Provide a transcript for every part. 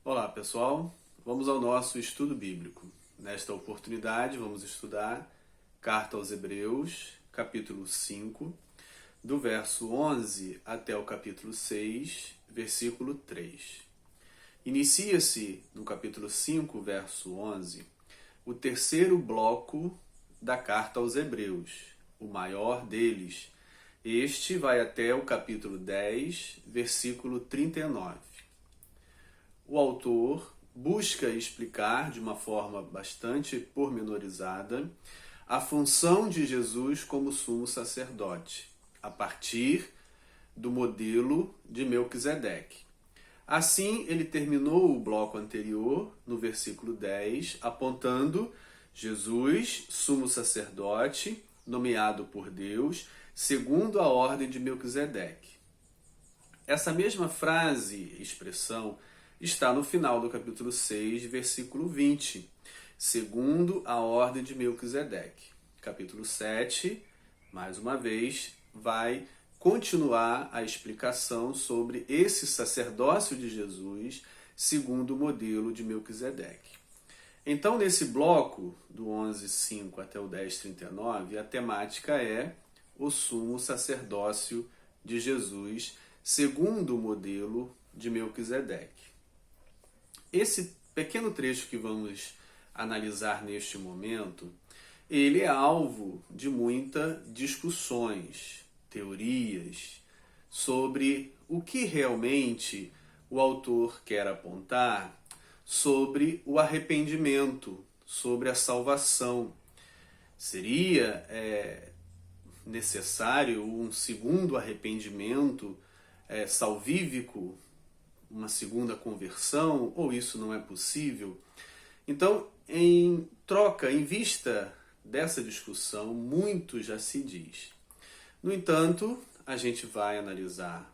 Olá pessoal, vamos ao nosso estudo bíblico. Nesta oportunidade vamos estudar Carta aos Hebreus, capítulo 5, do verso 11 até o capítulo 6, versículo 3. Inicia-se no capítulo 5, verso 11, o terceiro bloco da Carta aos Hebreus, o maior deles. Este vai até o capítulo 10, versículo 39. O autor busca explicar de uma forma bastante pormenorizada a função de Jesus como sumo sacerdote, a partir do modelo de Melquisedeque. Assim, ele terminou o bloco anterior, no versículo 10, apontando Jesus, sumo sacerdote, nomeado por Deus, segundo a ordem de Melquisedeque. Essa mesma frase, expressão, está no final do capítulo 6, versículo 20, segundo a ordem de Melquisedeque. Capítulo 7, mais uma vez, vai continuar a explicação sobre esse sacerdócio de Jesus, segundo o modelo de Melquisedeque. Então, nesse bloco, do 11:5 até o 10:39, a temática é o sumo sacerdócio de Jesus, segundo o modelo de Melquisedeque. Esse pequeno trecho que vamos analisar neste momento, ele é alvo de muitas discussões, teorias, sobre o que realmente o autor quer apontar sobre o arrependimento, sobre a salvação. Seria necessário um segundo arrependimento salvífico, uma segunda conversão, ou isso não é possível? Então, em vista dessa discussão, muito já se diz. No entanto, a gente vai analisar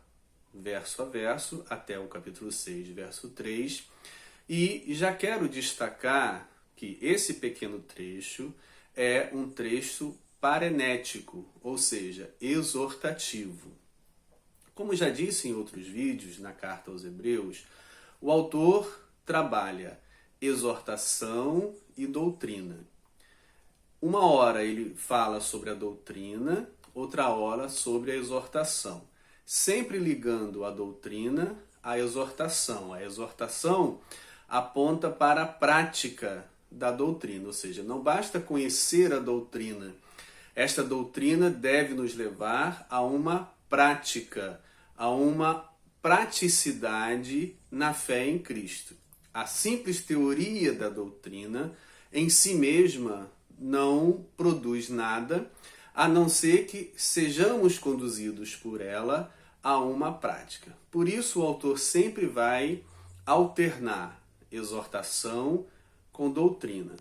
verso a verso, até o capítulo 6, verso 3, e já quero destacar que esse pequeno trecho é um trecho parenético, ou seja, exortativo. Como já disse em outros vídeos na Carta aos Hebreus, o autor trabalha exortação e doutrina. Uma hora ele fala sobre a doutrina, outra hora sobre a exortação, sempre ligando a doutrina à exortação. A exortação aponta para a prática da doutrina, ou seja, não basta conhecer a doutrina. Esta doutrina deve nos levar a uma prática, a uma praticidade na fé em Cristo. A simples teoria da doutrina em si mesma não produz nada, a não ser que sejamos conduzidos por ela a uma prática. Por isso o autor sempre vai alternar exortação com doutrina.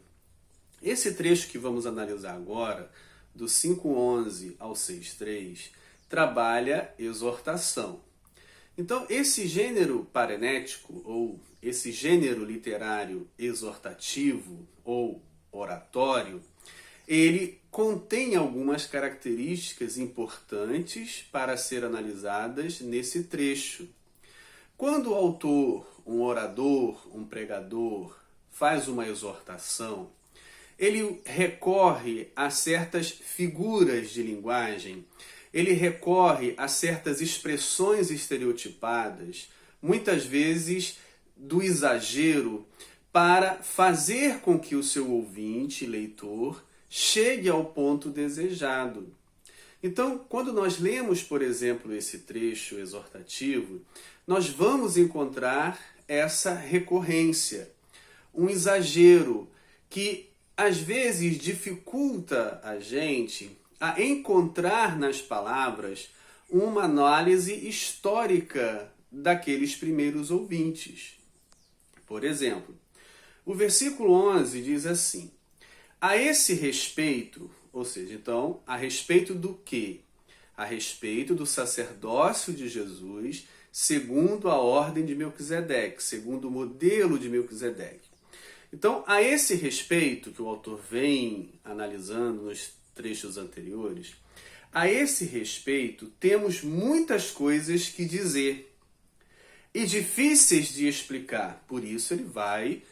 Esse trecho que vamos analisar agora, do 5:11 ao 6:3, trabalha exortação. Então, esse gênero parenético, ou esse gênero literário exortativo ou oratório, ele contém algumas características importantes para ser analisadas nesse trecho. Quando o autor, um orador, um pregador, faz uma exortação, ele recorre a certas figuras de linguagem, ele recorre a certas expressões estereotipadas, muitas vezes do exagero, para fazer com que o seu ouvinte, leitor, chegue ao ponto desejado. Então, quando nós lemos, por exemplo, esse trecho exortativo, nós vamos encontrar essa recorrência, um exagero que às vezes dificulta a gente a encontrar nas palavras uma análise histórica daqueles primeiros ouvintes. Por exemplo, o versículo 11 diz assim: a esse respeito, ou seja, então, a respeito do quê? A respeito do sacerdócio de Jesus, segundo a ordem de Melquisedeque, segundo o modelo de Melquisedeque. Então, a esse respeito, que o autor vem analisando nos trechos anteriores, a esse respeito temos muitas coisas que dizer. e difíceis de explicar. Por isso ele vai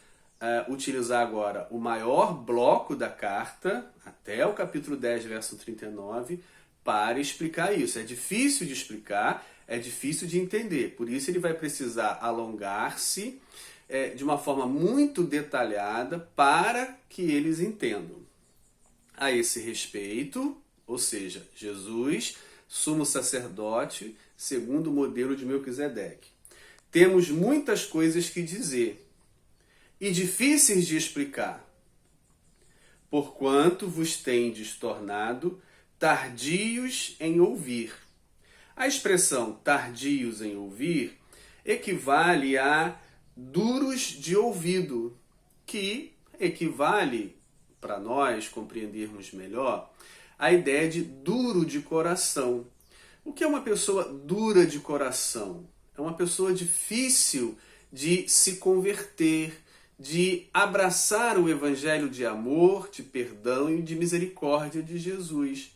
utilizar agora o maior bloco da carta, até o capítulo 10, verso 39, para explicar isso. É difícil de explicar, é difícil de entender. Por isso ele vai precisar alongar-se de uma forma muito detalhada para que eles entendam. A esse respeito, ou seja, Jesus, sumo sacerdote, segundo o modelo de Melquisedeque. Temos muitas coisas que dizer e difíceis de explicar, porquanto vos tendes tornado tardios em ouvir. A expressão tardios em ouvir equivale a duros de ouvido, que equivale, para nós compreendermos melhor, a ideia de duro de coração. O que é uma pessoa dura de coração? É uma pessoa difícil de se converter, de abraçar o evangelho de amor, de perdão e de misericórdia de Jesus.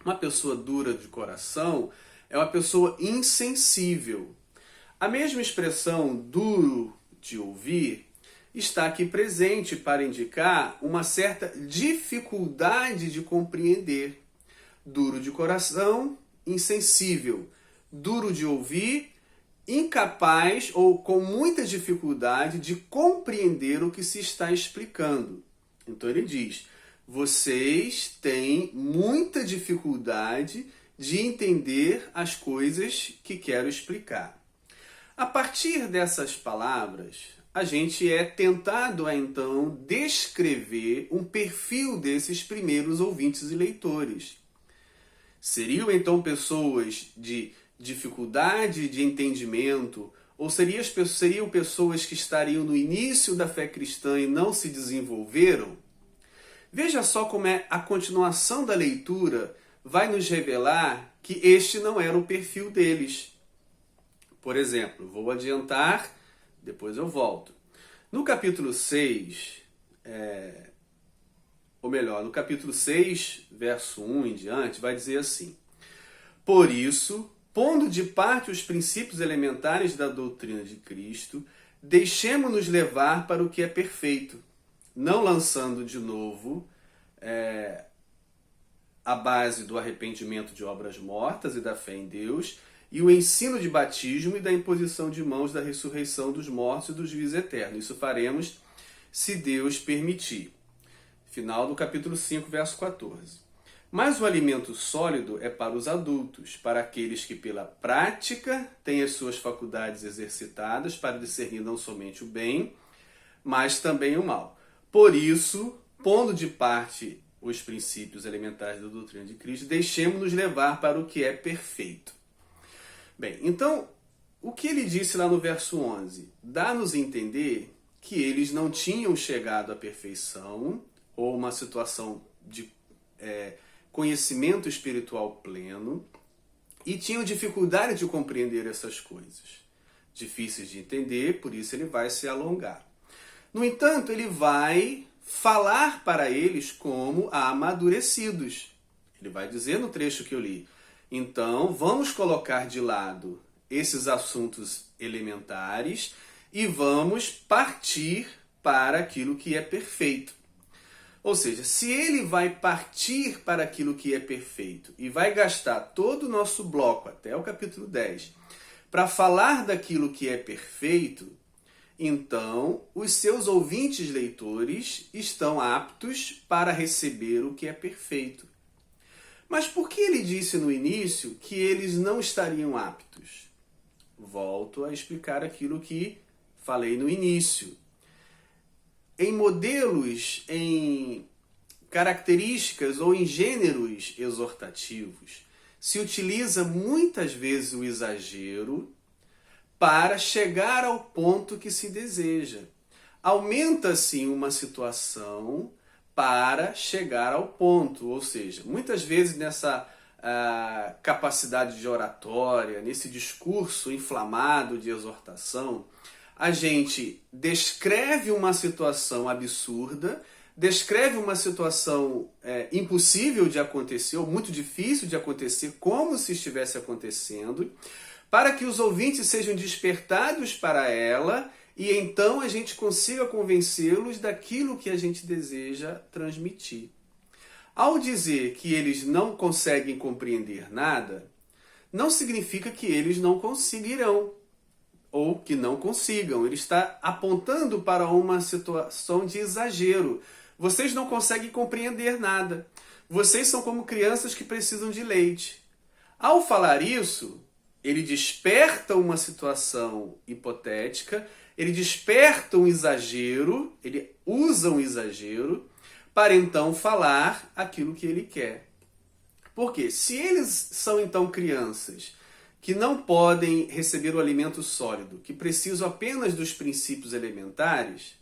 Uma pessoa dura de coração é uma pessoa insensível. A mesma expressão duro de ouvir está aqui presente para indicar uma certa dificuldade de compreender. Duro de coração, insensível. Duro de ouvir, incapaz ou com muita dificuldade de compreender o que se está explicando. Então ele diz: vocês têm muita dificuldade de entender as coisas que quero explicar. A partir dessas palavras, a gente é tentado a então descrever um perfil desses primeiros ouvintes e leitores. Seriam então pessoas de dificuldade de entendimento, ou seriam pessoas que estariam no início da fé cristã e não se desenvolveram? Veja só como a continuação da leitura vai nos revelar que este não era o perfil deles. Por exemplo, vou adiantar, depois eu volto. No capítulo 6, no capítulo 6, verso 1 em diante, vai dizer assim: por isso, pondo de parte os princípios elementares da doutrina de Cristo, deixemo-nos levar para o que é perfeito, não lançando de novo a base do arrependimento de obras mortas e da fé em Deus, e o ensino de batismo e da imposição de mãos da ressurreição dos mortos e do juízo eterno. Isso faremos se Deus permitir. Final do capítulo 5, verso 14. Mas o alimento sólido é para os adultos, para aqueles que pela prática têm as suas faculdades exercitadas para discernir não somente o bem, mas também o mal. Por isso, pondo de parte os princípios elementares da doutrina de Cristo, deixemos-nos levar para o que é perfeito. Bem, então, o que ele disse lá no verso 11? Dá-nos a entender que eles não tinham chegado à perfeição ou uma situação de conhecimento espiritual pleno e tinham dificuldade de compreender essas coisas. Difíceis de entender, por isso ele vai se alongar. No entanto, ele vai falar para eles como amadurecidos. Ele vai dizer no trecho que eu li: então, vamos colocar de lado esses assuntos elementares e vamos partir para aquilo que é perfeito. Ou seja, se ele vai partir para aquilo que é perfeito e vai gastar todo o nosso bloco até o capítulo 10 para falar daquilo que é perfeito, então os seus ouvintes leitores estão aptos para receber o que é perfeito. Mas por que ele disse no início que eles não estariam aptos? Volto a explicar aquilo que falei no início. Em modelos, em características ou em gêneros exortativos, se utiliza muitas vezes o exagero para chegar ao ponto que se deseja. Aumenta-se uma situação para chegar ao ponto, ou seja, muitas vezes nessa capacidade de oratória, nesse discurso inflamado de exortação, a gente descreve uma situação absurda, descreve uma situação impossível de acontecer, ou muito difícil de acontecer, como se estivesse acontecendo, para que os ouvintes sejam despertados para ela e então a gente consiga convencê-los daquilo que a gente deseja transmitir. Ao dizer que eles não conseguem compreender nada, não significa que eles não conseguirão ou que não consigam. Ele está apontando para uma situação de exagero. Vocês não conseguem compreender nada. Vocês são como crianças que precisam de leite. Ao falar isso, ele desperta uma situação hipotética, ele desperta um exagero, ele usa um exagero para então falar aquilo que ele quer. Porque se eles são então crianças que não podem receber o alimento sólido, que precisam apenas dos princípios elementares,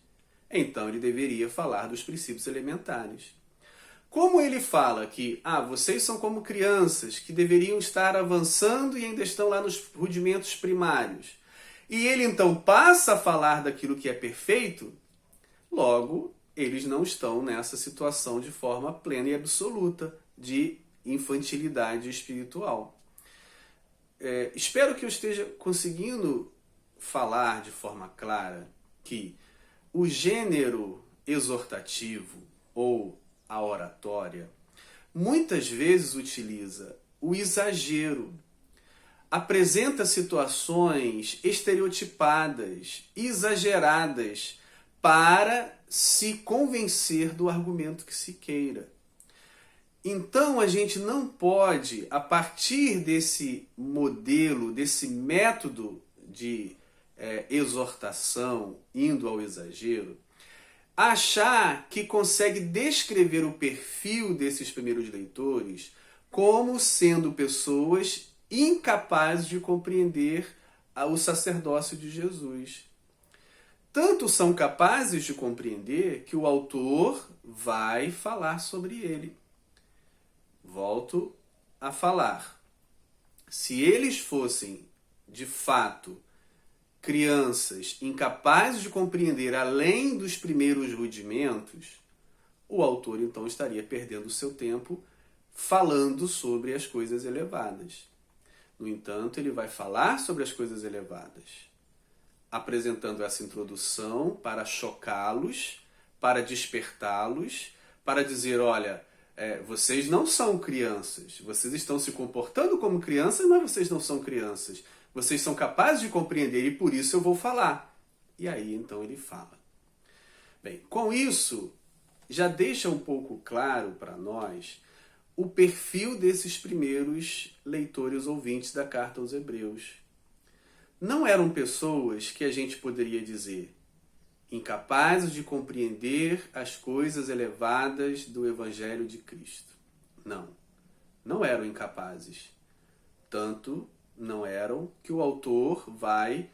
então ele deveria falar dos princípios elementares. Como ele fala que vocês são como crianças que deveriam estar avançando e ainda estão lá nos rudimentos primários, e ele então passa a falar daquilo que é perfeito, logo eles não estão nessa situação de forma plena e absoluta de infantilidade espiritual. Espero que eu esteja conseguindo falar de forma clara que o gênero exortativo ou a oratória muitas vezes utiliza o exagero, apresenta situações estereotipadas, exageradas, para se convencer do argumento que se queira. Então a gente não pode, a partir desse modelo, desse método de exortação, indo ao exagero, achar que consegue descrever o perfil desses primeiros leitores como sendo pessoas incapazes de compreender o sacerdócio de Jesus. Tanto são capazes de compreender que o autor vai falar sobre ele. Volto a falar. Se eles fossem, de fato, crianças incapazes de compreender além dos primeiros rudimentos, o autor então estaria perdendo o seu tempo falando sobre as coisas elevadas. No entanto, ele vai falar sobre as coisas elevadas, apresentando essa introdução para chocá-los, para despertá-los, para dizer, olha, vocês não são crianças, vocês estão se comportando como crianças, mas vocês não são crianças. Vocês são capazes de compreender e por isso eu vou falar. E aí então ele fala. Bem, com isso, já deixa um pouco claro para nós o perfil desses primeiros leitores ouvintes da carta aos Hebreus. Não eram pessoas que a gente poderia dizer incapazes de compreender as coisas elevadas do Evangelho de Cristo. Não, não eram incapazes. Tanto não eram que o autor vai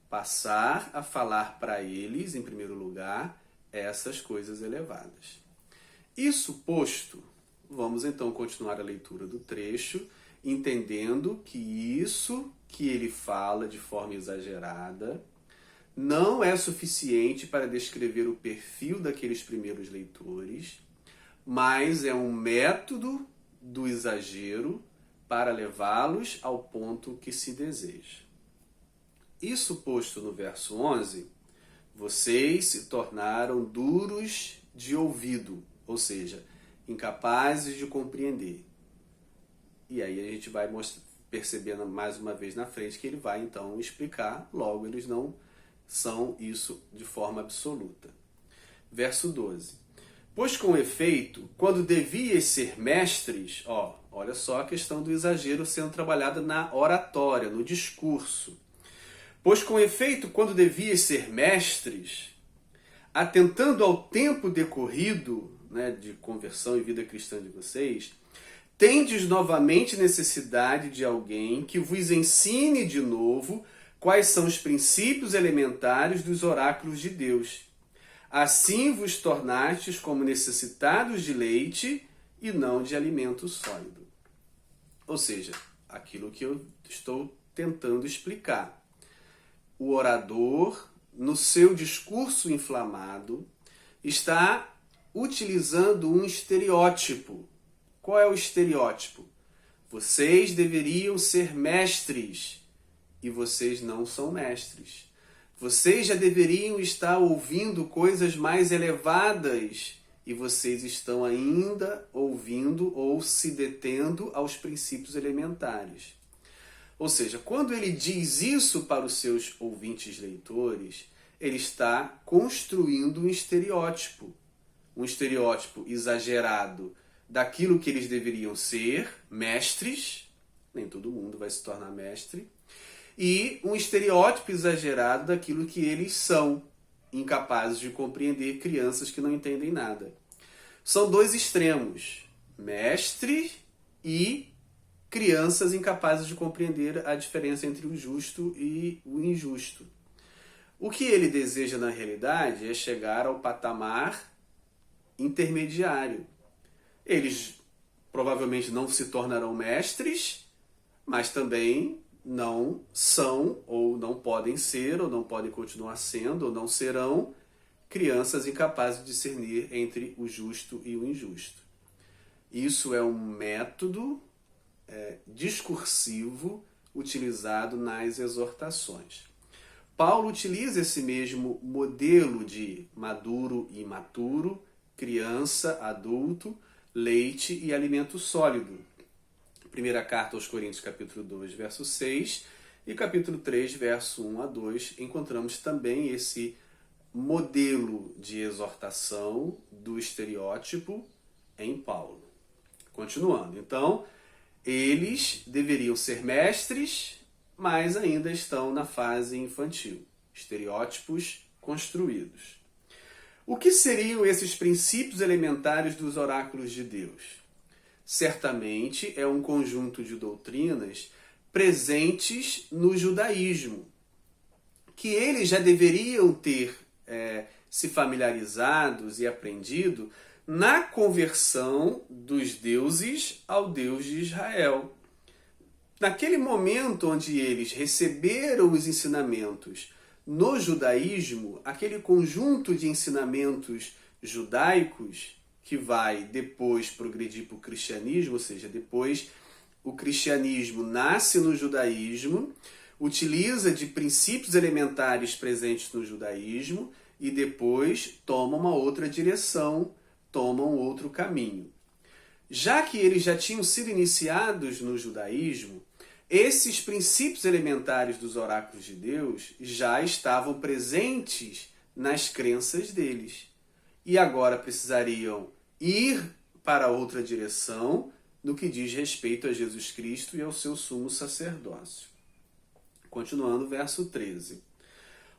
passar a falar para eles, em primeiro lugar, essas coisas elevadas. Isso posto, vamos então continuar a leitura do trecho, entendendo que isso que ele fala de forma exagerada não é suficiente para descrever o perfil daqueles primeiros leitores, mas é um método do exagero para levá-los ao ponto que se deseja. Isso posto no verso 11, vocês se tornaram duros de ouvido, ou seja, incapazes de compreender. E aí a gente vai percebendo mais uma vez na frente que ele vai então explicar, logo eles não são isso de forma absoluta. Verso 12. Pois com efeito, quando devias ser mestres, olha só a questão do exagero sendo trabalhada na oratória, no discurso. Pois com efeito, quando devias ser mestres, atentando ao tempo decorrido, de conversão e vida cristã de vocês, tendes novamente necessidade de alguém que vos ensine de novo quais são os princípios elementares dos oráculos de Deus. Assim vos tornastes como necessitados de leite e não de alimento sólido. Ou seja, aquilo que eu estou tentando explicar. O orador, no seu discurso inflamado, está utilizando um estereótipo. Qual é o estereótipo? Vocês deveriam ser mestres e vocês não são mestres. Vocês já deveriam estar ouvindo coisas mais elevadas e vocês estão ainda ouvindo ou se detendo aos princípios elementares. Ou seja, quando ele diz isso para os seus ouvintes leitores, ele está construindo um estereótipo exagerado daquilo que eles deveriam ser, mestres, nem todo mundo vai se tornar mestre, e um estereótipo exagerado daquilo que eles são, incapazes de compreender, crianças que não entendem nada. São dois extremos, mestre e crianças incapazes de compreender a diferença entre o justo e o injusto. O que ele deseja na realidade é chegar ao patamar intermediário. Eles provavelmente não se tornarão mestres, mas também não são, ou não podem ser, ou não podem continuar sendo, ou não serão crianças incapazes de discernir entre o justo e o injusto. Isso é um método discursivo utilizado nas exortações. Paulo utiliza esse mesmo modelo de maduro e imaturo, criança, adulto, leite e alimento sólido. Primeira carta aos Coríntios, capítulo 2, verso 6, e capítulo 3, verso 1 a 2, encontramos também esse modelo de exortação do estereótipo em Paulo. Continuando, então, eles deveriam ser mestres, mas ainda estão na fase infantil. Estereótipos construídos. O que seriam esses princípios elementares dos oráculos de Deus? Certamente é um conjunto de doutrinas presentes no judaísmo, que eles já deveriam ter se familiarizados e aprendido na conversão dos deuses ao Deus de Israel. Naquele momento onde eles receberam os ensinamentos no judaísmo, aquele conjunto de ensinamentos judaicos que vai depois progredir para o cristianismo, ou seja, depois o cristianismo nasce no judaísmo, utiliza de princípios elementares presentes no judaísmo e depois toma uma outra direção, toma um outro caminho. Já que eles já tinham sido iniciados no judaísmo, esses princípios elementares dos oráculos de Deus já estavam presentes nas crenças deles. E agora precisariam ir para outra direção no que diz respeito a Jesus Cristo e ao seu sumo sacerdócio. Continuando, verso 13.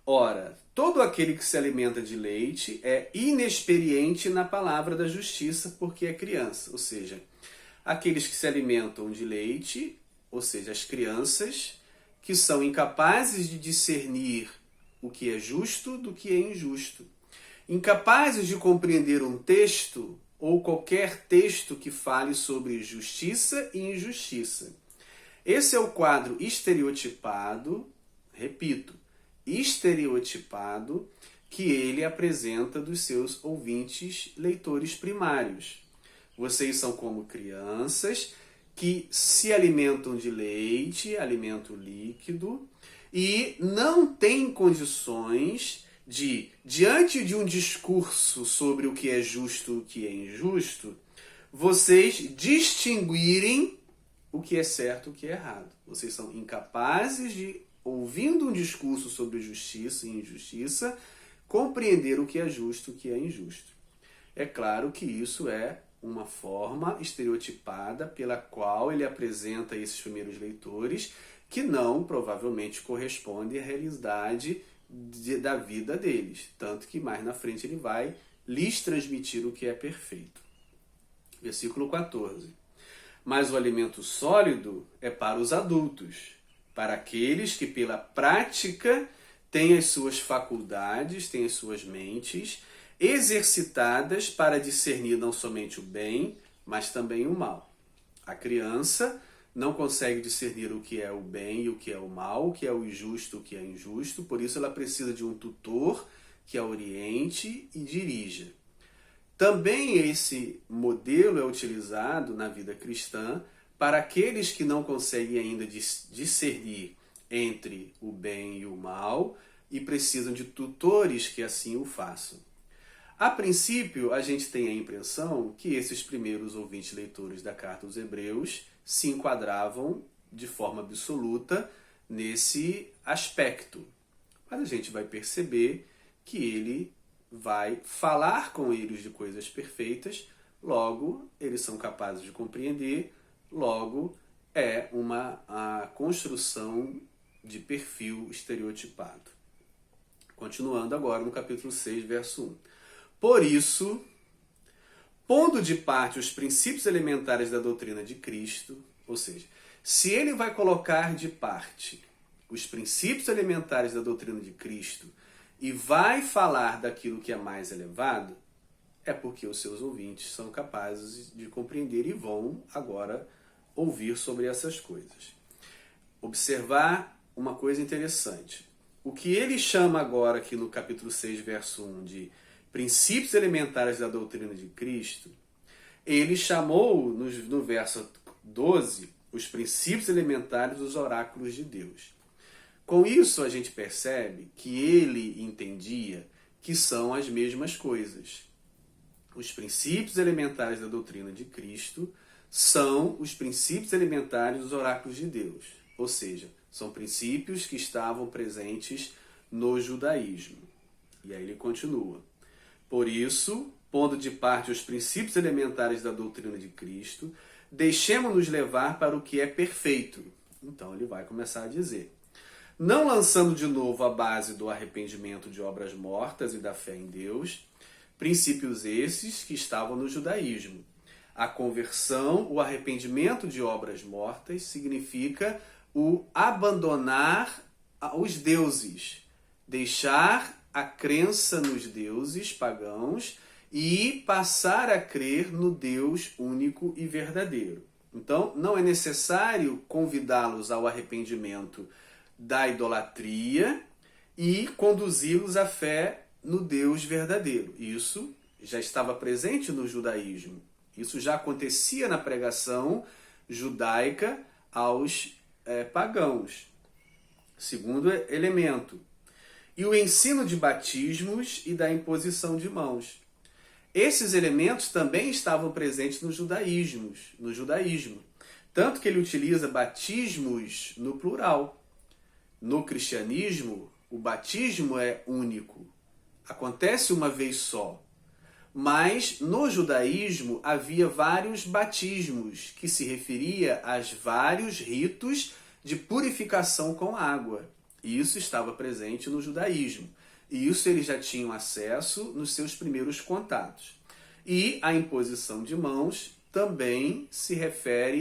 Ora, todo aquele que se alimenta de leite é inexperiente na palavra da justiça, porque é criança. Ou seja, aqueles que se alimentam de leite, ou seja, as crianças, que são incapazes de discernir o que é justo do que é injusto. Incapazes de compreender um texto ou qualquer texto que fale sobre justiça e injustiça. Esse é o quadro estereotipado, repito, estereotipado, que ele apresenta dos seus ouvintes leitores primários. Vocês são como crianças que se alimentam de leite, alimento líquido, e não têm condições de, diante de um discurso sobre o que é justo e o que é injusto, vocês distinguirem o que é certo e o que é errado. Vocês são incapazes de, ouvindo um discurso sobre justiça e injustiça, compreender o que é justo e o que é injusto. É claro que isso é uma forma estereotipada pela qual ele apresenta esses primeiros leitores, que não provavelmente corresponde à realidade da vida deles. Tanto que mais na frente ele vai lhes transmitir o que é perfeito. Versículo 14. Mas o alimento sólido é para os adultos, para aqueles que pela prática têm as suas faculdades, têm as suas mentes exercitadas para discernir não somente o bem, mas também o mal. A criança não consegue discernir o que é o bem e o que é o mal, o que é o justo e o que é injusto, por isso ela precisa de um tutor que a oriente e dirija. Também esse modelo é utilizado na vida cristã para aqueles que não conseguem ainda discernir entre o bem e o mal e precisam de tutores que assim o façam. A princípio, a gente tem a impressão que esses primeiros ouvintes leitores da Carta aos Hebreus se enquadravam de forma absoluta nesse aspecto. Mas a gente vai perceber que ele vai falar com eles de coisas perfeitas, logo eles são capazes de compreender, logo é a construção de perfil estereotipado. Continuando agora no capítulo 6, verso 1. Por isso, pondo de parte os princípios elementares da doutrina de Cristo, ou seja, se ele vai colocar de parte os princípios elementares da doutrina de Cristo e vai falar daquilo que é mais elevado, é porque os seus ouvintes são capazes de compreender e vão agora ouvir sobre essas coisas. Observar uma coisa interessante. O que ele chama agora aqui no capítulo 6, verso 1 de princípios elementares da doutrina de Cristo, ele chamou no verso 12 os princípios elementares dos oráculos de Deus. Com isso a gente percebe que ele entendia que são as mesmas coisas. Os princípios elementares da doutrina de Cristo são os princípios elementares dos oráculos de Deus. Ou seja, são princípios que estavam presentes no judaísmo. E aí ele continua. Por isso, pondo de parte os princípios elementares da doutrina de Cristo, deixemo-nos levar para o que é perfeito. Então ele vai começar a dizer. Não lançando de novo a base do arrependimento de obras mortas e da fé em Deus, princípios esses que estavam no judaísmo. A conversão, o arrependimento de obras mortas, significa o abandonar os deuses, deixar a crença nos deuses pagãos e passar a crer no Deus único e verdadeiro. Então, não é necessário convidá-los ao arrependimento da idolatria e conduzi-los à fé no Deus verdadeiro. Isso já estava presente no judaísmo. Isso já acontecia na pregação judaica aos pagãos. Segundo elemento. E o ensino de batismos e da imposição de mãos. Esses elementos também estavam presentes no judaísmo. Tanto que ele utiliza batismos no plural. No cristianismo, o batismo é único. Acontece uma vez só. Mas no judaísmo havia vários batismos, que se referia aos vários ritos de purificação com água. E isso estava presente no judaísmo. E isso eles já tinham acesso nos seus primeiros contatos. E a imposição de mãos também se refere